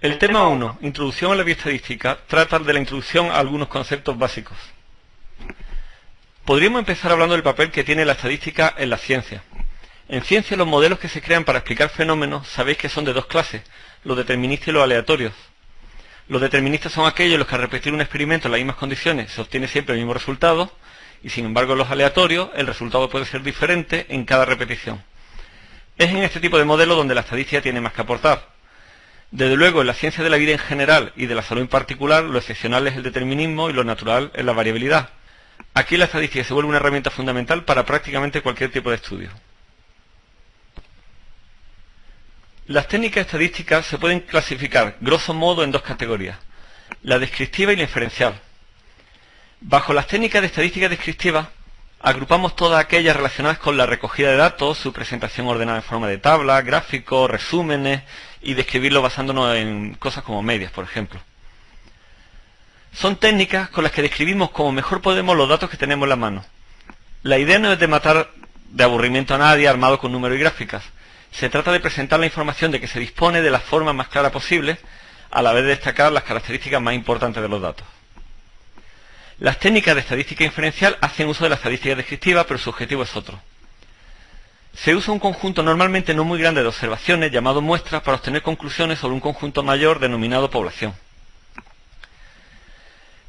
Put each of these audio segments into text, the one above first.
El tema 1, Introducción a la bioestadística, trata de la introducción a algunos conceptos básicos. Podríamos empezar hablando del papel que tiene la estadística en la ciencia. En ciencia, los modelos que se crean para explicar fenómenos sabéis que son de dos clases, los deterministas y los aleatorios. Los deterministas son aquellos en los que al repetir un experimento en las mismas condiciones se obtiene siempre el mismo resultado, y sin embargo en los aleatorios el resultado puede ser diferente en cada repetición. Es en este tipo de modelos donde la estadística tiene más que aportar. Desde luego, en la ciencia de la vida en general y de la salud en particular, lo excepcional es el determinismo y lo natural es la variabilidad. Aquí la estadística se vuelve una herramienta fundamental para prácticamente cualquier tipo de estudio. Las técnicas estadísticas se pueden clasificar, grosso modo, en dos categorías: la descriptiva y la inferencial. Bajo las técnicas de estadística descriptiva, agrupamos todas aquellas relacionadas con la recogida de datos, su presentación ordenada en forma de tabla, gráficos, resúmenes, y describirlo basándonos en cosas como medias, por ejemplo. Son técnicas con las que describimos como mejor podemos los datos que tenemos en la mano. La idea no es de matar de aburrimiento a nadie armado con números y gráficas. Se trata de presentar la información de que se dispone de la forma más clara posible, a la vez de destacar las características más importantes de los datos. Las técnicas de estadística inferencial hacen uso de la estadística descriptiva, pero su objetivo es otro. Se usa un conjunto normalmente no muy grande de observaciones, llamado muestras, para obtener conclusiones sobre un conjunto mayor denominado población.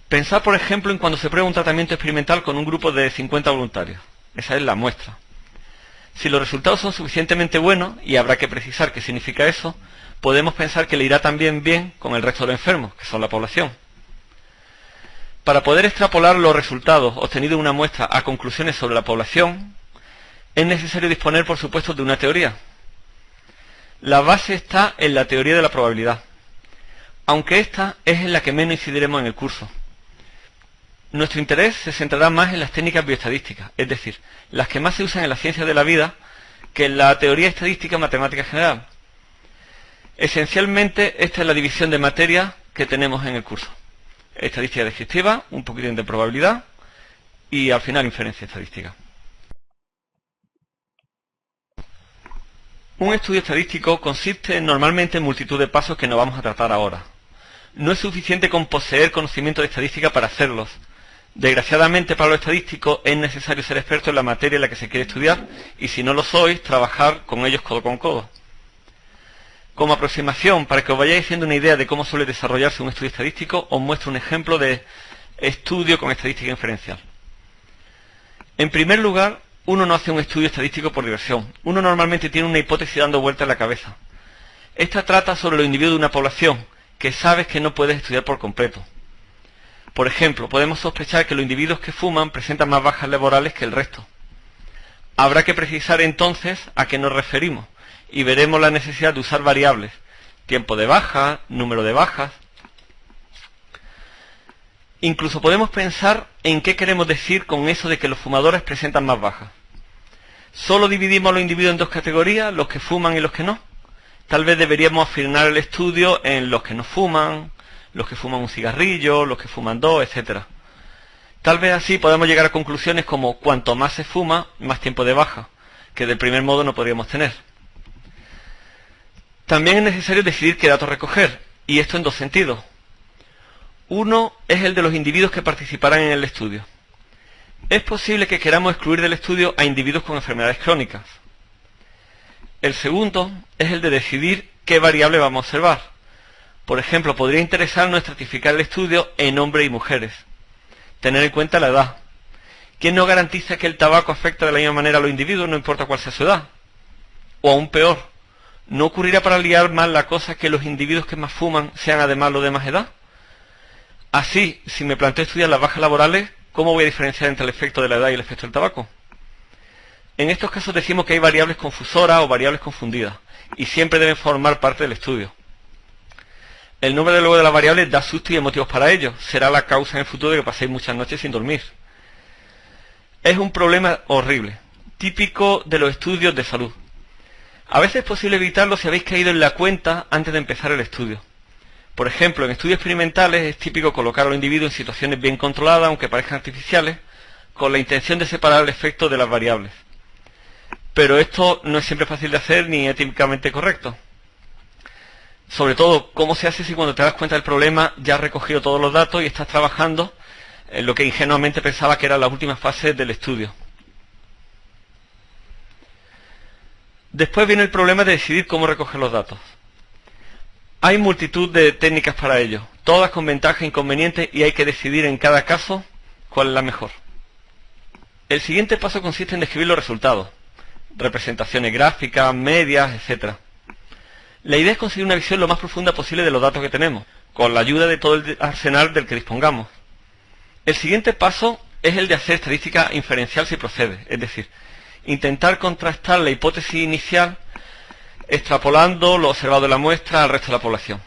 Pensad, por ejemplo, en cuando se prueba un tratamiento experimental con un grupo de 50 voluntarios. Esa es la muestra. Si los resultados son suficientemente buenos, y habrá que precisar qué significa eso, podemos pensar que le irá también bien con el resto de los enfermos, que son la población. Para poder extrapolar los resultados obtenidos de una muestra a conclusiones sobre la población, es necesario disponer, por supuesto, de una teoría. La base está en la teoría de la probabilidad, aunque esta es en la que menos incidiremos en el curso. Nuestro interés se centrará más en las técnicas bioestadísticas, es decir, las que más se usan en la ciencia de la vida que en la teoría estadística matemática general. Esencialmente, esta es la división de materia que tenemos en el curso. Estadística descriptiva, un poquitín de probabilidad y al final inferencia estadística. Un estudio estadístico consiste normalmente en multitud de pasos que no vamos a tratar ahora. No es suficiente con poseer conocimiento de estadística para hacerlos. Desgraciadamente para los estadísticos es necesario ser experto en la materia en la que se quiere estudiar y si no lo sois, trabajar con ellos codo con codo. Como aproximación, para que os vayáis haciendo una idea de cómo suele desarrollarse un estudio estadístico, os muestro un ejemplo de estudio con estadística inferencial. En primer lugar, uno no hace un estudio estadístico por diversión. Uno normalmente tiene una hipótesis dando vueltas en la cabeza. Esta trata sobre los individuos de una población que sabes que no puedes estudiar por completo. Por ejemplo, podemos sospechar que los individuos que fuman presentan más bajas laborales que el resto. Habrá que precisar entonces a qué nos referimos y veremos la necesidad de usar variables: tiempo de baja, número de bajas. Incluso podemos pensar en qué queremos decir con eso de que los fumadores presentan más bajas. ¿Solo dividimos a los individuos en dos categorías, los que fuman y los que no? Tal vez deberíamos afinar el estudio en los que no fuman, los que fuman un cigarrillo, los que fuman dos, etc. Tal vez así podamos llegar a conclusiones como cuanto más se fuma, más tiempo de baja, que del primer modo no podríamos tener. También es necesario decidir qué datos recoger, y esto en dos sentidos. Uno es el de los individuos que participarán en el estudio. Es posible que queramos excluir del estudio a individuos con enfermedades crónicas. El segundo es el de decidir qué variable vamos a observar. Por ejemplo, podría interesarnos estratificar el estudio en hombres y mujeres. Tener en cuenta la edad. ¿Quién nos garantiza que el tabaco afecta de la misma manera a los individuos, no importa cuál sea su edad? O aún peor, ¿no ocurrirá para liar más la cosa que los individuos que más fuman sean además los de más edad? Así, si me planteo estudiar las bajas laborales, ¿cómo voy a diferenciar entre el efecto de la edad y el efecto del tabaco? En estos casos decimos que hay variables confusoras o variables confundidas, y siempre deben formar parte del estudio. El nombre de luego de las variables da susto y hay motivos para ello. Será la causa en el futuro de que paséis muchas noches sin dormir. Es un problema horrible, típico de los estudios de salud. A veces es posible evitarlo si habéis caído en la cuenta antes de empezar el estudio. Por ejemplo, en estudios experimentales es típico colocar a los individuos en situaciones bien controladas, aunque parezcan artificiales, con la intención de separar el efecto de las variables. Pero esto no es siempre fácil de hacer ni éticamente correcto. Sobre todo, ¿cómo se hace si cuando te das cuenta del problema ya has recogido todos los datos y estás trabajando en lo que ingenuamente pensaba que era la última fase del estudio? Después viene el problema de decidir cómo recoger los datos. Hay multitud de técnicas para ello, todas con ventajas e inconvenientes, y hay que decidir en cada caso cuál es la mejor. El siguiente paso consiste en describir los resultados, representaciones gráficas, medias, etc. La idea es conseguir una visión lo más profunda posible de los datos que tenemos, con la ayuda de todo el arsenal del que dispongamos. El siguiente paso es el de hacer estadística inferencial si procede, es decir, intentar contrastar la hipótesis inicial extrapolando lo observado en la muestra al resto de la población.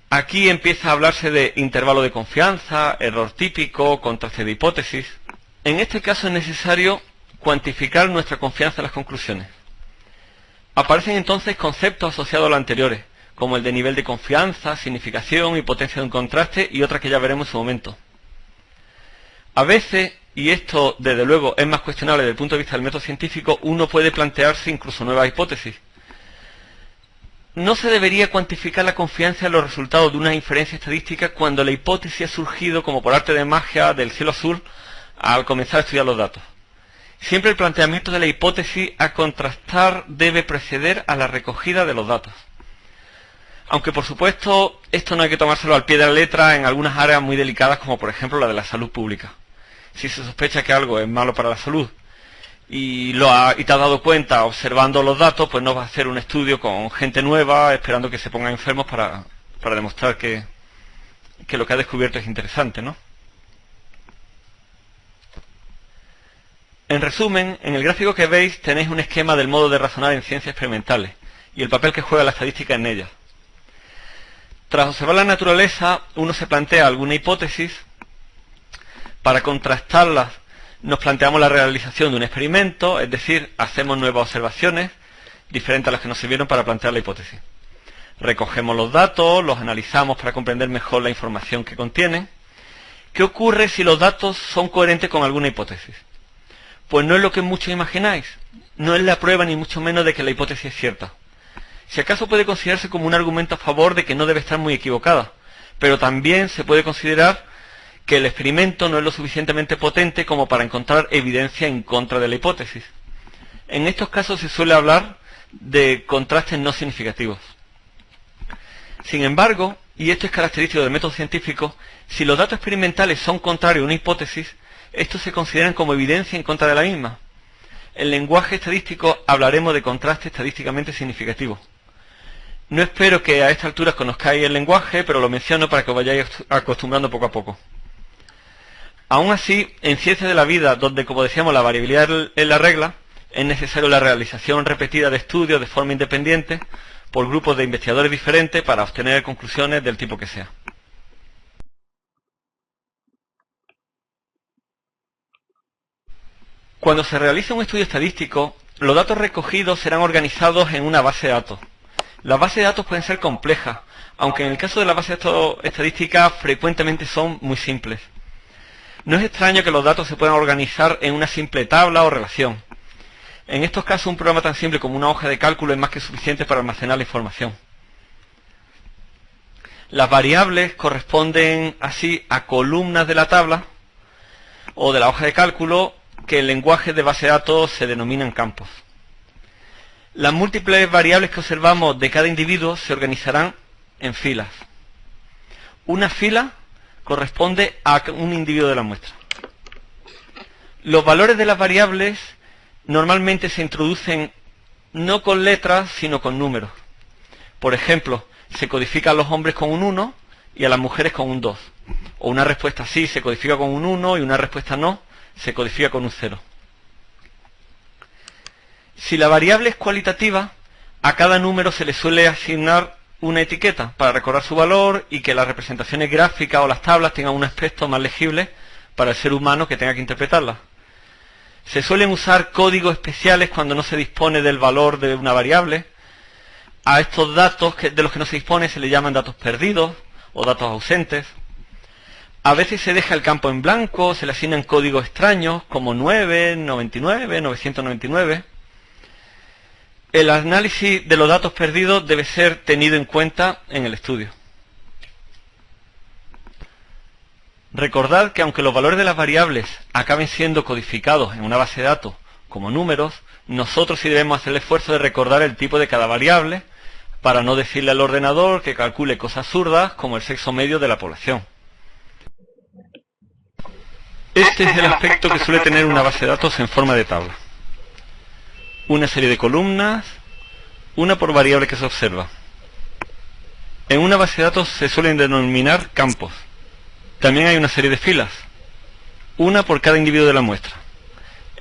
Aquí empieza a hablarse de intervalo de confianza, error típico, contraste de hipótesis. En este caso es necesario cuantificar nuestra confianza en las conclusiones. Aparecen entonces conceptos asociados a los anteriores, como el de nivel de confianza, significación y potencia de un contraste, y otras que ya veremos en su momento. A veces, y esto desde luego es más cuestionable desde el punto de vista del método científico, uno puede plantearse incluso nuevas hipótesis. No se debería cuantificar la confianza en los resultados de una inferencia estadística cuando la hipótesis ha surgido como por arte de magia del cielo azul al comenzar a estudiar los datos. Siempre el planteamiento de la hipótesis a contrastar debe preceder a la recogida de los datos. Aunque por supuesto esto no hay que tomárselo al pie de la letra en algunas áreas muy delicadas, como por ejemplo la de la salud pública. Si se sospecha que algo es malo para la salud y te has dado cuenta observando los datos, pues no vas a hacer un estudio con gente nueva esperando que se pongan enfermos para demostrar que lo que ha descubierto es interesante, ¿no? En resumen, en el gráfico que veis tenéis un esquema del modo de razonar en ciencias experimentales y el papel que juega la estadística en ellas. Tras observar la naturaleza, uno se plantea alguna hipótesis. Para contrastarlas, nos planteamos la realización de un experimento, es decir, hacemos nuevas observaciones diferentes a las que nos sirvieron para plantear la hipótesis. Recogemos los datos, los analizamos para comprender mejor la información que contienen. ¿Qué ocurre si los datos son coherentes con alguna hipótesis? Pues no es lo que muchos imagináis, no es la prueba ni mucho menos de que la hipótesis es cierta. Si acaso puede considerarse como un argumento a favor de que no debe estar muy equivocada, pero también se puede considerar que el experimento no es lo suficientemente potente como para encontrar evidencia en contra de la hipótesis. En estos casos se suele hablar de contrastes no significativos. Sin embargo, y esto es característico del método científico, si los datos experimentales son contrarios a una hipótesis, estos se consideran como evidencia en contra de la misma. En lenguaje estadístico hablaremos de contraste estadísticamente significativo. No espero que a esta altura conozcáis el lenguaje, pero lo menciono para que os vayáis acostumbrando poco a poco. Aún así, en ciencias de la vida, donde, como decíamos, la variabilidad es la regla, es necesario la realización repetida de estudios de forma independiente por grupos de investigadores diferentes para obtener conclusiones del tipo que sea. Cuando se realiza un estudio estadístico, los datos recogidos serán organizados en una base de datos. Las bases de datos pueden ser complejas, aunque en el caso de las bases de datos estadísticas frecuentemente son muy simples. No es extraño que los datos se puedan organizar en una simple tabla o relación. En estos casos, un programa tan simple como una hoja de cálculo es más que suficiente para almacenar la información. Las variables corresponden así a columnas de la tabla o de la hoja de cálculo que en lenguaje de base de datos se denominan campos. Las múltiples variables que observamos de cada individuo se organizarán en filas. Una fila corresponde a un individuo de la muestra. Los valores de las variables normalmente se introducen no con letras, sino con números. Por ejemplo, se codifica a los hombres con un 1 y a las mujeres con un 2. O una respuesta sí se codifica con un 1 y una respuesta no se codifica con un 0. Si la variable es cualitativa, a cada número se le suele asignar una etiqueta para recordar su valor y que las representaciones gráficas o las tablas tengan un aspecto más legible para el ser humano que tenga que interpretarlas. Se suelen usar códigos especiales cuando no se dispone del valor de una variable. A estos datos de los que no se dispone se le llaman datos perdidos o datos ausentes. A veces se deja el campo en blanco, se le asignan códigos extraños como 9, 99, 999. El análisis de los datos perdidos debe ser tenido en cuenta en el estudio. Recordad que aunque los valores de las variables acaben siendo codificados en una base de datos como números, nosotros sí debemos hacer el esfuerzo de recordar el tipo de cada variable para no decirle al ordenador que calcule cosas absurdas como el sexo medio de la población. Este es el aspecto que suele tener una base de datos en forma de tabla. Una serie de columnas, una por variable que se observa. En una base de datos se suelen denominar campos. También hay una serie de filas, una por cada individuo de la muestra.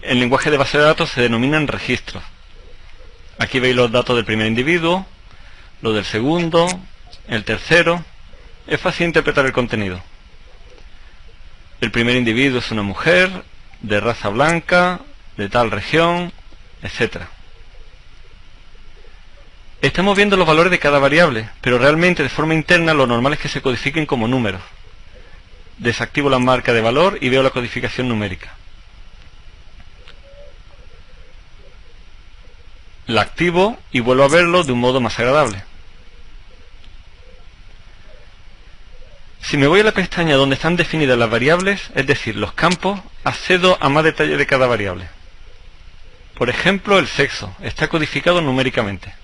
En lenguaje de base de datos se denominan registros. Aquí veis los datos del primer individuo, los del segundo, el tercero. Es fácil interpretar el contenido. El primer individuo es una mujer, de raza blanca, de tal región, etc. Estamos viendo los valores de cada variable, pero realmente de forma interna lo normal es que se codifiquen como números. Desactivo la marca de valor y veo la codificación numérica. La activo y vuelvo a verlo de un modo más agradable. Si me voy a la pestaña donde están definidas las variables, es decir, los campos, accedo a más detalle de cada variable. Por ejemplo, el sexo está codificado numéricamente.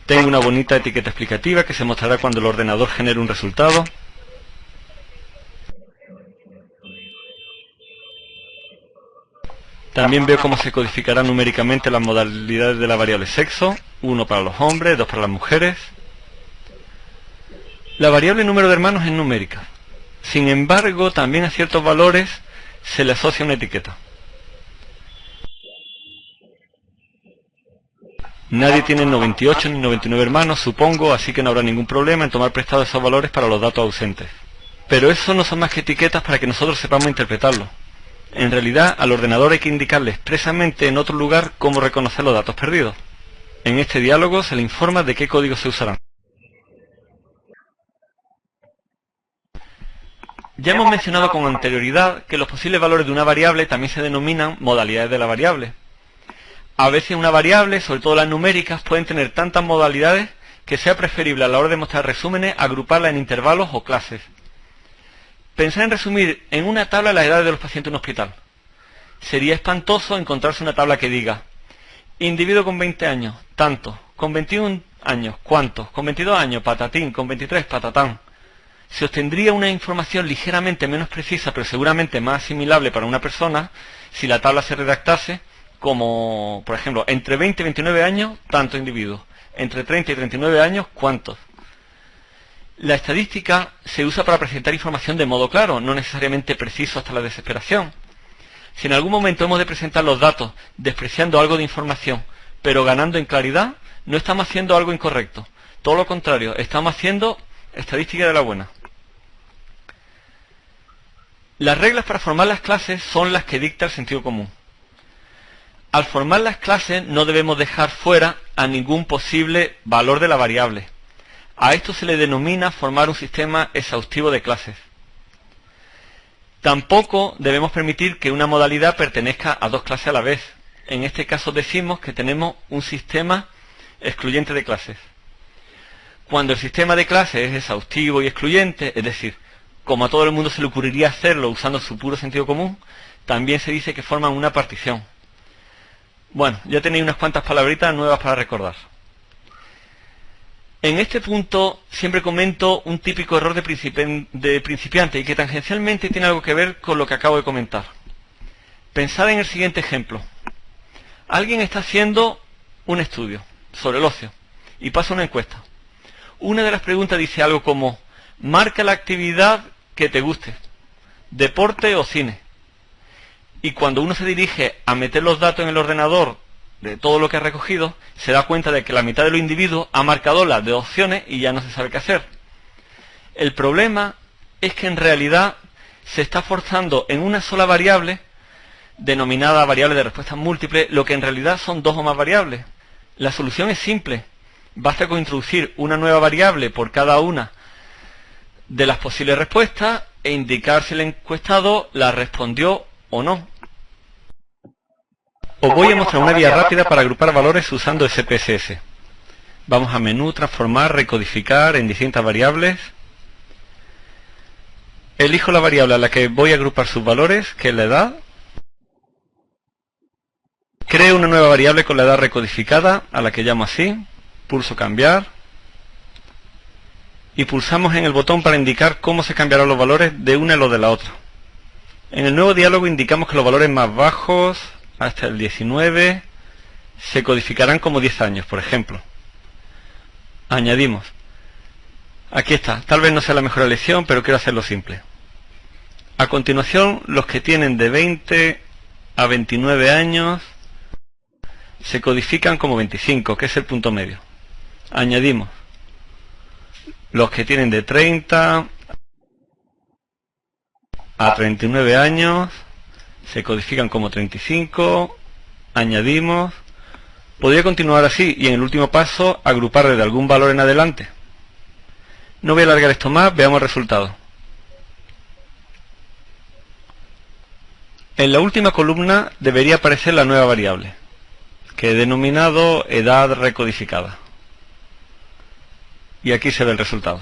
Tengo una bonita etiqueta explicativa que se mostrará cuando el ordenador genere un resultado. También veo cómo se codificarán numéricamente las modalidades de la variable sexo, 1 para los hombres, 2 para las mujeres. La variable número de hermanos es numérica. Sin embargo, también a ciertos valores se le asocia una etiqueta. Nadie tiene 98 ni 99 hermanos, supongo, así que no habrá ningún problema en tomar prestado esos valores para los datos ausentes. Pero eso no son más que etiquetas para que nosotros sepamos interpretarlo. En realidad, al ordenador hay que indicarle expresamente en otro lugar cómo reconocer los datos perdidos. En este diálogo se le informa de qué códigos se usarán. Ya hemos mencionado con anterioridad que los posibles valores de una variable también se denominan modalidades de la variable. A veces una variable, sobre todo las numéricas, pueden tener tantas modalidades que sea preferible a la hora de mostrar resúmenes agruparlas en intervalos o clases. Pensar en resumir en una tabla las edades de los pacientes en un hospital. Sería espantoso encontrarse una tabla que diga individuo con 20 años, tanto, con 21 años, cuántos, con 22 años, patatín, con 23, patatán. Se obtendría una información ligeramente menos precisa, pero seguramente más asimilable para una persona, si la tabla se redactase como, por ejemplo, entre 20 y 29 años, tantos individuos. Entre 30 y 39 años, ¿cuántos? La estadística se usa para presentar información de modo claro, no necesariamente preciso hasta la desesperación. Si en algún momento hemos de presentar los datos despreciando algo de información, pero ganando en claridad, no estamos haciendo algo incorrecto. Todo lo contrario, estamos haciendo estadística de la buena. Las reglas para formar las clases son las que dicta el sentido común. Al formar las clases no debemos dejar fuera a ningún posible valor de la variable. A esto se le denomina formar un sistema exhaustivo de clases. Tampoco debemos permitir que una modalidad pertenezca a dos clases a la vez. En este caso decimos que tenemos un sistema excluyente de clases. Cuando el sistema de clases es exhaustivo y excluyente, es decir, como a todo el mundo se le ocurriría hacerlo usando su puro sentido común, también se dice que forman una partición. Bueno, ya tenéis unas cuantas palabritas nuevas para recordar. En este punto siempre comento un típico error de principiante y que tangencialmente tiene algo que ver con lo que acabo de comentar. Pensad en el siguiente ejemplo. Alguien está haciendo un estudio sobre el ocio y pasa una encuesta. Una de las preguntas dice algo como: marca la actividad que te guste, deporte o cine. Y cuando uno se dirige a meter los datos en el ordenador de todo lo que ha recogido, se da cuenta de que la mitad de los individuos ha marcado las de opciones y ya no se sabe qué hacer. El problema es que en realidad se está forzando en una sola variable, denominada variable de respuestas múltiples, lo que en realidad son dos o más variables. La solución es simple. Basta con introducir una nueva variable por cada una de las posibles respuestas e indicar si el encuestado la respondió o no. Os voy a mostrar una vía rápida para agrupar valores usando SPSS. Vamos a menú, transformar, recodificar en distintas variables. Elijo la variable a la que voy a agrupar sus valores, que es la edad. Creo una nueva variable con la edad recodificada, a la que llamo así. Pulso cambiar. Y pulsamos en el botón para indicar cómo se cambiarán los valores de una a los de la otra. En el nuevo diálogo indicamos que los valores más bajos, hasta el 19, se codificarán como 10 años, por ejemplo. Añadimos. Aquí está. Tal vez no sea la mejor elección, pero quiero hacerlo simple. A continuación, los que tienen de 20 a 29 años se codifican como 25, que es el punto medio. Añadimos. Los que tienen de 30 a 39 años se codifican como 35. Añadimos. Podría continuar así y en el último paso agrupar desde algún valor en adelante. No voy a alargar esto más, veamos el resultado. En la última columna debería aparecer la nueva variable, que he denominado edad recodificada. Y aquí se ve el resultado.